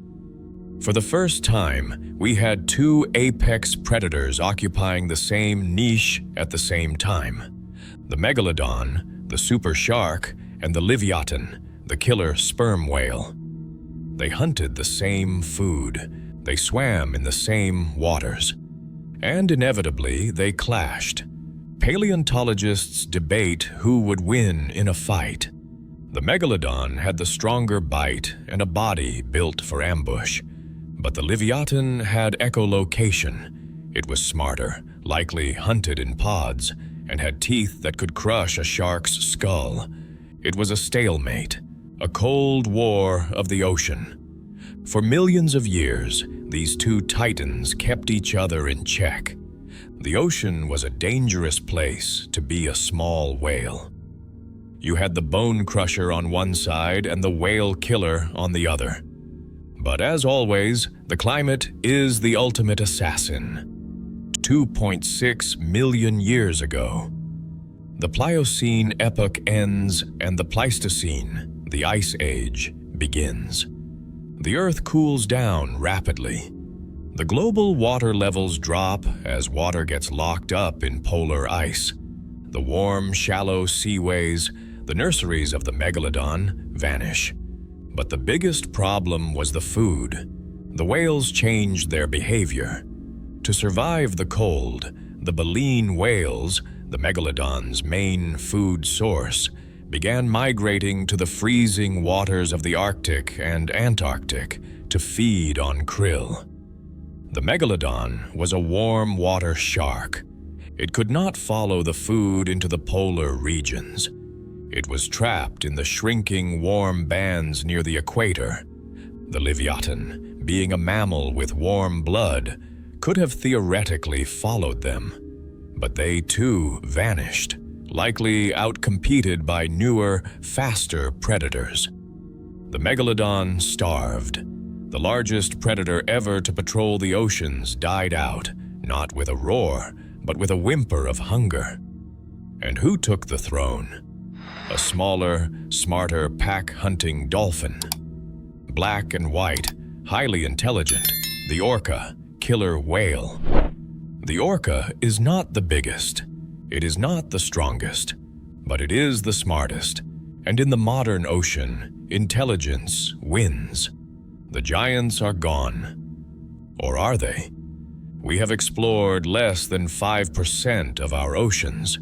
For the first time, we had two apex predators occupying the same niche at the same time. The Megalodon, the super shark, and the Leviathan, the killer sperm whale. They hunted the same food. They swam in the same waters. And inevitably, they clashed. Paleontologists debate who would win in a fight. The Megalodon had the stronger bite and a body built for ambush. But the Leviathan had echolocation. It was smarter, likely hunted in pods, and had teeth that could crush a shark's skull. It was a stalemate, a cold war of the ocean. For millions of years, these two titans kept each other in check. The ocean was a dangerous place to be a small whale. You had the bone crusher on one side and the whale killer on the other. But as always, the climate is the ultimate assassin. 2.6 million years ago. The Pliocene epoch ends and the Pleistocene, the Ice Age, begins. The Earth cools down rapidly. The global water levels drop as water gets locked up in polar ice. The warm, shallow seaways, the nurseries of the Megalodon, vanish. But the biggest problem was the food. The whales changed their behavior. To survive the cold, the baleen whales, the Megalodon's main food source, began migrating to the freezing waters of the Arctic and Antarctic to feed on krill. The Megalodon was a warm water shark. It could not follow the food into the polar regions. It was trapped in the shrinking warm bands near the equator. The Leviathan, being a mammal with warm blood, could have theoretically followed them. But they too vanished, likely outcompeted by newer, faster predators. The Megalodon starved. The largest predator ever to patrol the oceans died out, not with a roar, but with a whimper of hunger. And who took the throne? A smaller, smarter pack-hunting dolphin. Black and white, highly intelligent, the orca, killer whale. The orca is not the biggest. It is not the strongest, but it is the smartest. And in the modern ocean, intelligence wins. The giants are gone. Or are they? We have explored less than 5% of our oceans.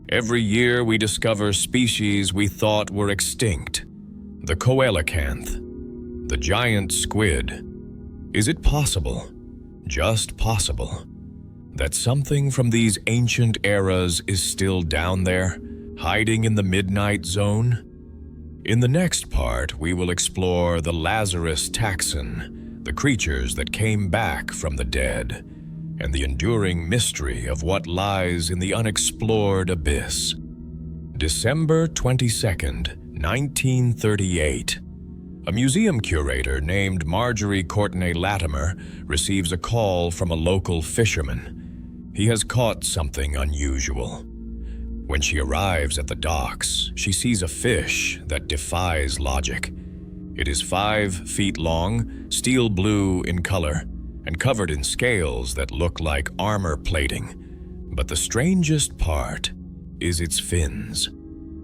Every year we discover species we thought were extinct. The coelacanth, the giant squid. Is it possible, just possible, that something from these ancient eras is still down there, hiding in the midnight zone? In the next part, we will explore the Lazarus taxon, the creatures that came back from the dead, and the enduring mystery of what lies in the unexplored abyss. December 22nd, 1938. A museum curator named Marjorie Courtenay Latimer receives a call from a local fisherman. He has caught something unusual. When she arrives at the docks, she sees a fish that defies logic. It is 5 feet long, steel blue in color, and covered in scales that look like armor plating. But the strangest part is its fins.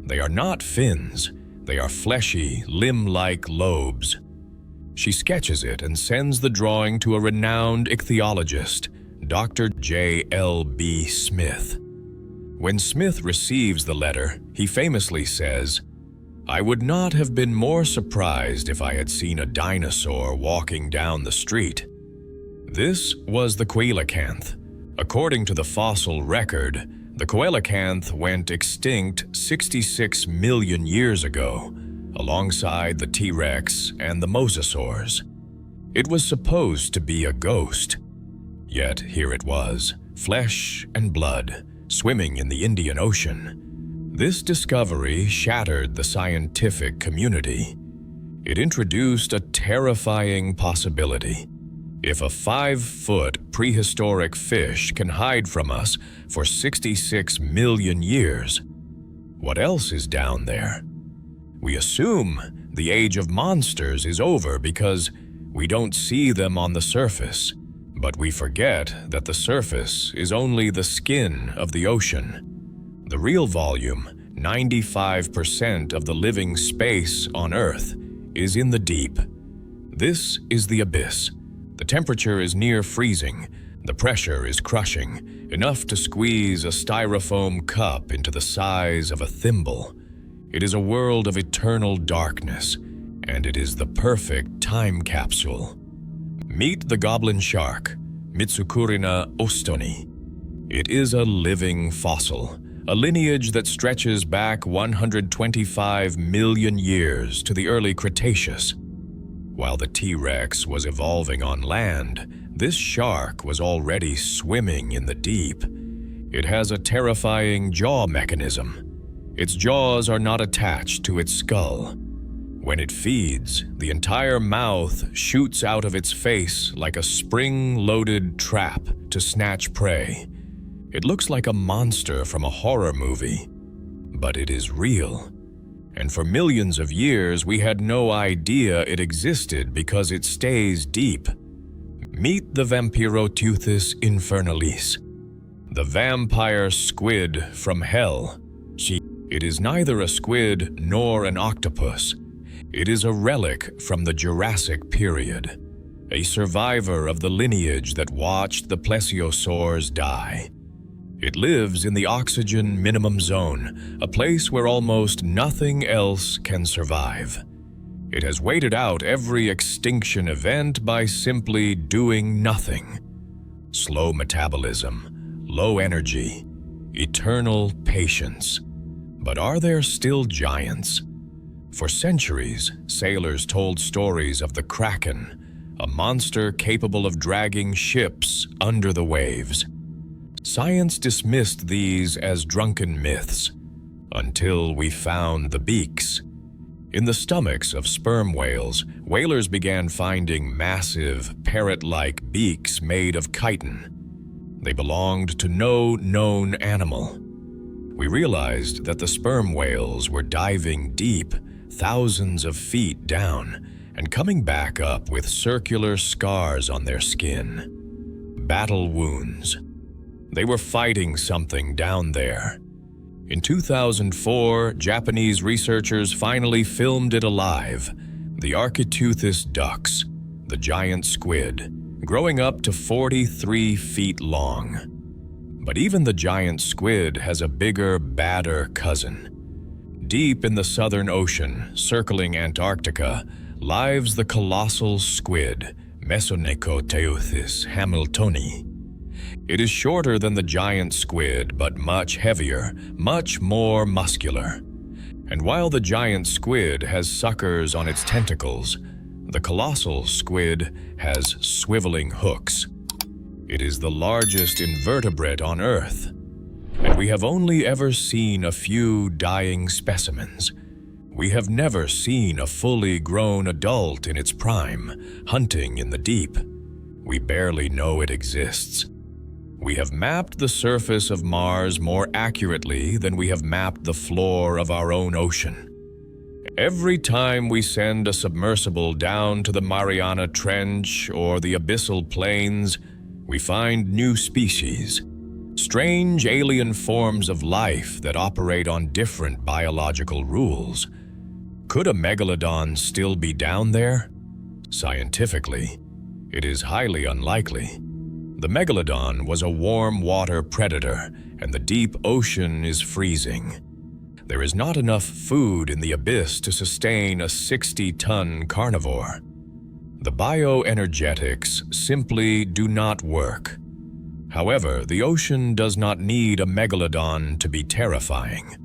They are not fins, they are fleshy, limb-like lobes. She sketches it and sends the drawing to a renowned ichthyologist, Dr. J.L.B. Smith. When Smith receives the letter, he famously says, "I would not have been more surprised if I had seen a dinosaur walking down the street." This was the coelacanth. According to the fossil record, the coelacanth went extinct 66 million years ago, alongside the T-Rex and the mosasaurs. It was supposed to be a ghost. Yet here it was, flesh and blood, swimming in the Indian Ocean. This discovery shattered the scientific community. It introduced a terrifying possibility. If a 5-foot prehistoric fish can hide from us for 66 million years, what else is down there? We assume the age of monsters is over because we don't see them on the surface, but we forget that the surface is only the skin of the ocean. The real volume, 95% of the living space on Earth, is in the deep. This is the abyss. The temperature is near freezing. The pressure is crushing, enough to squeeze a styrofoam cup into the size of a thimble. It is a world of eternal darkness, and it is the perfect time capsule. Meet the goblin shark, Mitsukurina ostoni. It is a living fossil, a lineage that stretches back 125 million years to the early Cretaceous. While the T-Rex was evolving on land, this shark was already swimming in the deep. It has a terrifying jaw mechanism. Its jaws are not attached to its skull. When it feeds, the entire mouth shoots out of its face like a spring-loaded trap to snatch prey. It looks like a monster from a horror movie, but it is real. And for millions of years, we had no idea it existed because it stays deep. Meet the Vampiroteuthis infernalis, the vampire squid from hell. It is neither a squid nor an octopus. It is a relic from the Jurassic period, a survivor of the lineage that watched the plesiosaurs die. It lives in the oxygen minimum zone, a place where almost nothing else can survive. It has waited out every extinction event by simply doing nothing. Slow metabolism, low energy, eternal patience. But are there still giants? For centuries, sailors told stories of the Kraken, a monster capable of dragging ships under the waves. Science dismissed these as drunken myths, until we found the beaks. In the stomachs of sperm whales, whalers began finding massive, parrot-like beaks made of chitin. They belonged to no known animal. We realized that the sperm whales were diving deep, thousands of feet down, and coming back up with circular scars on their skin. Battle wounds. They were fighting something down there. In 2004, Japanese researchers finally filmed it alive, the Architeuthis ducks, the giant squid, growing up to 43 feet long. But even the giant squid has a bigger, badder cousin. Deep in the Southern Ocean, circling Antarctica, lives the colossal squid, Mesonecoteuthis hamiltoni. It is shorter than the giant squid, but much heavier, much more muscular. And while the giant squid has suckers on its tentacles, the colossal squid has swiveling hooks. It is the largest invertebrate on Earth, and we have only ever seen a few dying specimens. We have never seen a fully grown adult in its prime, hunting in the deep. We barely know it exists. We have mapped the surface of Mars more accurately than we have mapped the floor of our own ocean. Every time we send a submersible down to the Mariana Trench or the abyssal plains, we find new species, strange alien forms of life that operate on different biological rules. Could a megalodon still be down there? Scientifically, it is highly unlikely. The megalodon was a warm water predator, and the deep ocean is freezing. There is not enough food in the abyss to sustain a 60-ton carnivore. The bioenergetics simply do not work. However, the ocean does not need a megalodon to be terrifying.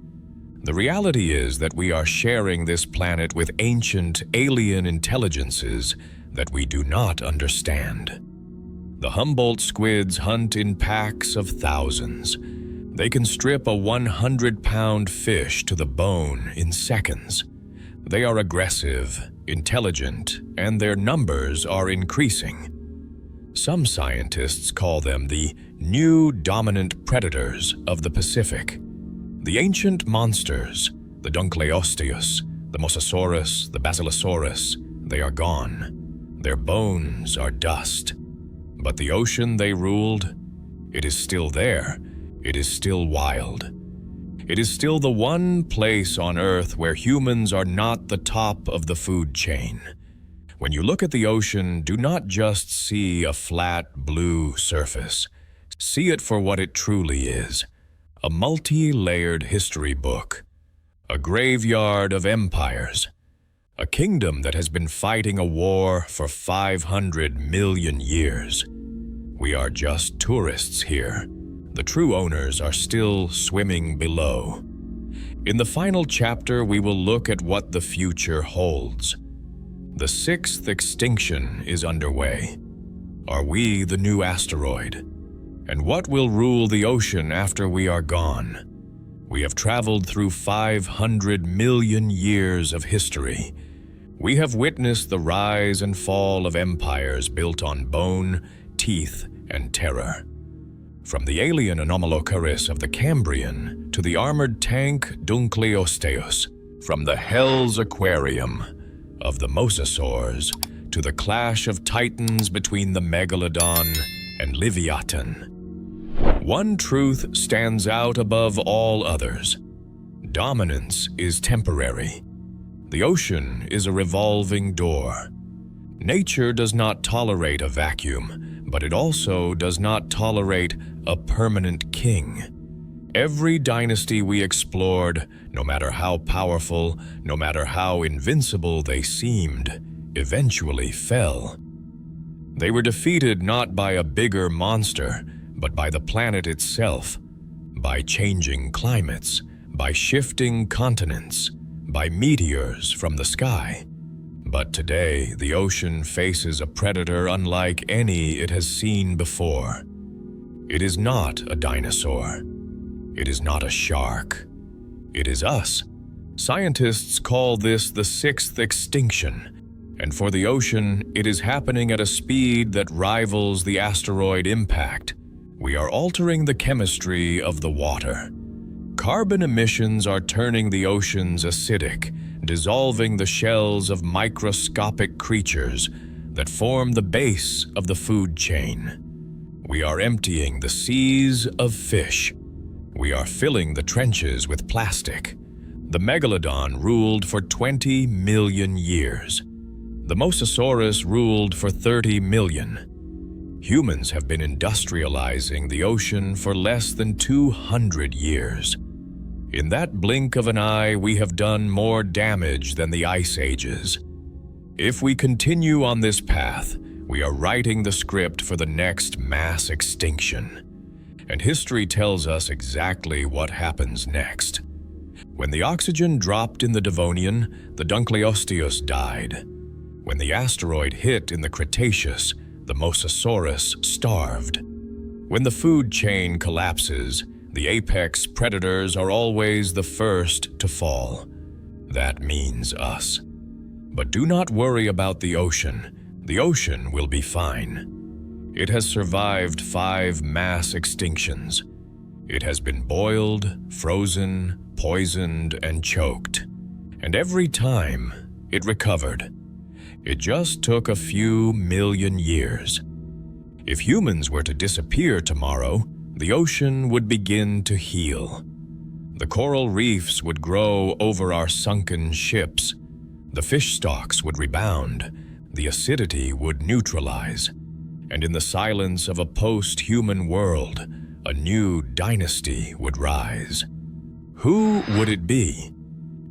The reality is that we are sharing this planet with ancient alien intelligences that we do not understand. The Humboldt squids hunt in packs of thousands. They can strip a 100-pound fish to the bone in seconds. They are aggressive, intelligent, and their numbers are increasing. Some scientists call them the new dominant predators of the Pacific. The ancient monsters, the Dunkleosteus, the Mosasaurus, the Basilosaurus, they are gone. Their bones are dust. But the ocean they ruled, it is still there. It is still wild. It is still the one place on Earth where humans are not the top of the food chain. When you look at the ocean, do not just see a flat blue surface. See it for what it truly is. A multi-layered history book. A graveyard of empires. A kingdom that has been fighting a war for 500 million years. We are just tourists here. The true owners are still swimming below. In the final chapter, we will look at what the future holds. The sixth extinction is underway. Are we the new asteroid? And what will rule the ocean after we are gone? We have traveled through 500 million years of history. We have witnessed the rise and fall of empires built on bone, teeth, and terror. From the alien Anomalocaris of the Cambrian to the armored tank Dunkleosteus, from the Hell's Aquarium of the Mosasaurs to the clash of titans between the Megalodon and Leviathan. One truth stands out above all others. Dominance is temporary. The ocean is a revolving door. Nature does not tolerate a vacuum, but it also does not tolerate a permanent king. Every dynasty we explored, no matter how powerful, no matter how invincible they seemed, eventually fell. They were defeated not by a bigger monster, but by the planet itself, by changing climates, by shifting continents, by meteors from the sky. But today, the ocean faces a predator unlike any it has seen before. It is not a dinosaur. It is not a shark. It is us. Scientists call this the sixth extinction, and for the ocean, it is happening at a speed that rivals the asteroid impact. We are altering the chemistry of the water. Carbon emissions are turning the oceans acidic, dissolving the shells of microscopic creatures that form the base of the food chain. We are emptying the seas of fish. We are filling the trenches with plastic. The Megalodon ruled for 20 million years. The Mosasaurus ruled for 30 million. Humans have been industrializing the ocean for less than 200 years. In that blink of an eye, we have done more damage than the ice ages. If we continue on this path, we are writing the script for the next mass extinction. And history tells us exactly what happens next. When the oxygen dropped in the Devonian, the Dunkleosteus died. When the asteroid hit in the Cretaceous, the Mosasaurus starved. When the food chain collapses, the apex predators are always the first to fall. That means us. But do not worry about the ocean. The ocean will be fine. It has survived 5 mass extinctions. It has been boiled, frozen, poisoned, and choked. And every time, it recovered. It just took a few million years. If humans were to disappear tomorrow, the ocean would begin to heal. The coral reefs would grow over our sunken ships. The fish stocks would rebound. The acidity would neutralize. And in the silence of a post-human world, a new dynasty would rise. Who would it be?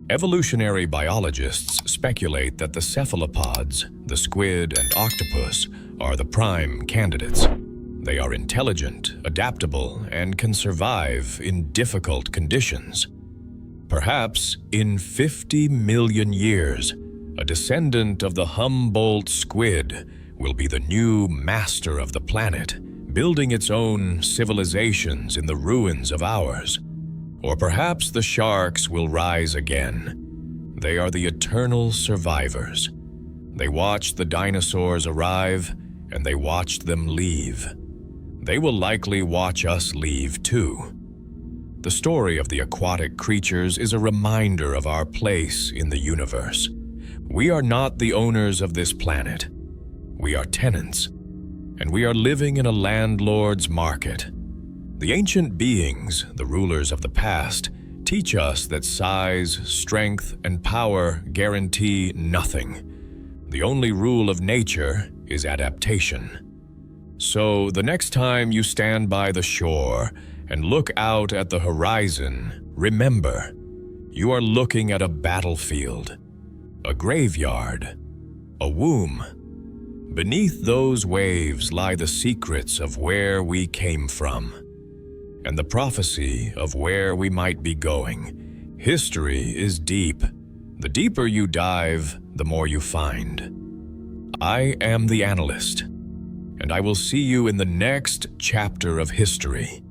Evolutionary biologists speculate that the cephalopods, the squid and octopus, are the prime candidates. They are intelligent, adaptable, and can survive in difficult conditions. Perhaps in 50 million years, a descendant of the Humboldt squid will be the new master of the planet, building its own civilizations in the ruins of ours. Or perhaps the sharks will rise again. They are the eternal survivors. They watched the dinosaurs arrive, and they watched them leave. They will likely watch us leave too. The story of the aquatic creatures is a reminder of our place in the universe. We are not the owners of this planet. We are tenants, and we are living in a landlord's market. The ancient beings, the rulers of the past, teach us that size, strength, and power guarantee nothing. The only rule of nature is adaptation. So the next time you stand by the shore and look out at the horizon, remember, you are looking at a battlefield, a graveyard, a womb. Beneath those waves lie the secrets of where we came from, and the prophecy of where we might be going. History is deep. The deeper you dive, the more you find. I am the Annalist, and I will see you in the next chapter of history.